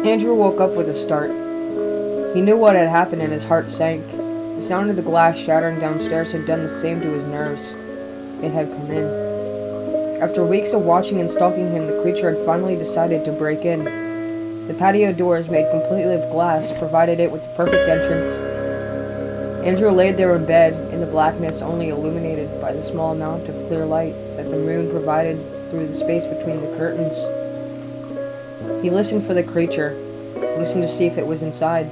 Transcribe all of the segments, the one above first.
Andrew woke up with a start. He knew what had happened and his heart sank. The sound of the glass shattering downstairs had done the same to his nerves. It had come in. After weeks of watching and stalking him, the creature had finally decided to break in. The patio doors, made completely of glass, provided it with the perfect entrance. Andrew laid there in bed, in the blackness only illuminated by the small amount of clear light that the moon provided through the space between the curtains. He listened for the creature, listened to see if it was inside,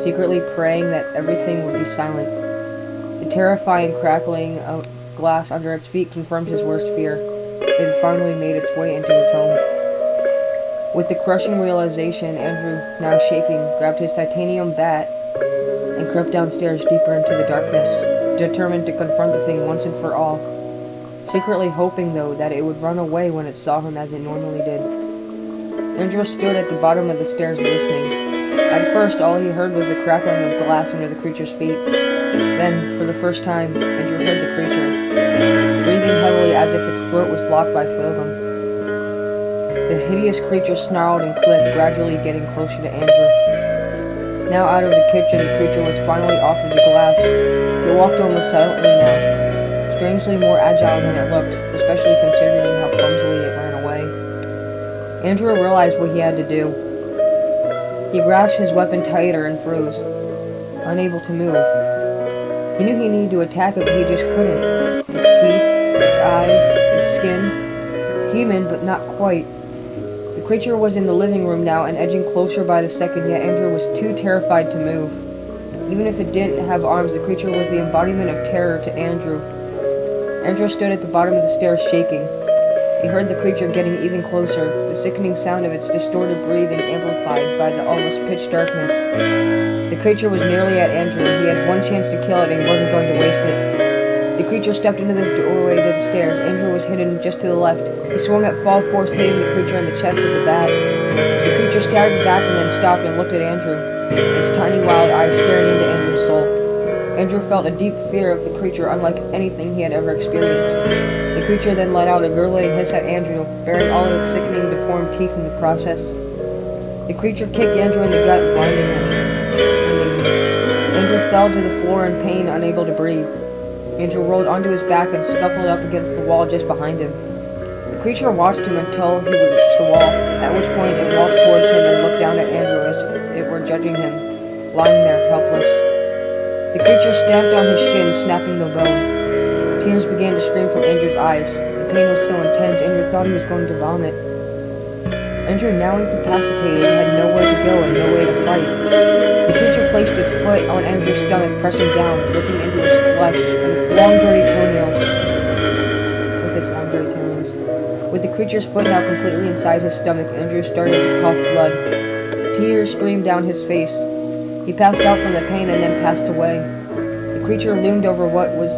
secretly praying that everything would be silent. The terrifying crackling of glass under its feet confirmed his worst fear. It had finally made its way into his home. With the crushing realization, Andrew, now shaking, grabbed his titanium bat and crept downstairs deeper into the darkness, determined to confront the thing once and for all, secretly hoping, though, that it would run away when it saw him as it normally did. Andrew stood at the bottom of the stairs listening. At first, all he heard was the crackling of glass under the creature's feet. Then, for the first time, Andrew heard the creature, breathing heavily as if its throat was blocked by phlegm. The hideous creature snarled and fled, gradually getting closer to Andrew. Now out of the kitchen, the creature was finally off of the glass. It walked almost silently now, strangely more agile than it looked, especially considering how clumsily it ran away. Andrew realized what he had to do. He grasped his weapon tighter and froze, unable to move. He knew he needed to attack it, but he just couldn't. Its teeth, its eyes, its skin, human, but not quite. The creature was in the living room now and edging closer by the second, yet Andrew was too terrified to move. Even if it didn't have arms, the creature was the embodiment of terror to Andrew. Andrew stood at the bottom of the stairs shaking. He heard the creature getting even closer, the sickening sound of its distorted breathing amplified by the almost pitch darkness. The creature was nearly at Andrew. He had one chance to kill it and he wasn't going to waste it. The creature stepped into the doorway to the stairs. Andrew was hidden just to the left. He swung at full force, hitting the creature in the chest with the bat. The creature staggered back and then stopped and looked at Andrew, its tiny wild eyes staring into Andrew's soul. Andrew felt a deep fear of the creature unlike anything he had ever experienced. The creature then let out a gurgling hiss at Andrew, baring all of its sickening, deformed teeth in the process. The creature kicked Andrew in the gut, blinding him. Andrew fell to the floor in pain, unable to breathe. Andrew rolled onto his back and scuffled up against the wall just behind him. The creature watched him until he reached the wall, at which point it walked towards him and looked down at Andrew as if it were judging him, lying there helpless. The creature stamped on his shin, snapping the bone. Tears began to stream from Andrew's eyes. The pain was so intense, Andrew thought he was going to vomit. Andrew, now incapacitated, had nowhere to go and no way to fight. The creature placed its foot on Andrew's stomach, pressing down, ripping into his flesh and its long, dirty toenails. With the creature's foot now completely inside his stomach, Andrew started to cough blood. Tears streamed down his face. He passed out from the pain and then passed away. The creature loomed over what was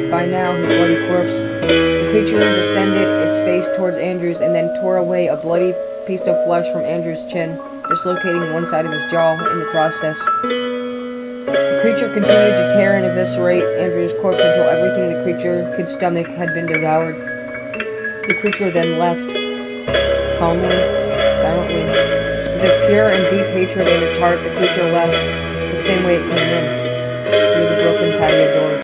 by now his bloody corpse. The creature descended its face towards Andrew's and then tore away a bloody piece of flesh from Andrew's chin, dislocating one side of his jaw in the process. The creature continued to tear and eviscerate Andrew's corpse until everything the creature could stomach had been devoured. The creature then left, calmly, silently. With a pure and deep hatred in its heart, the creature left, the same way it came in, through the broken patio doors.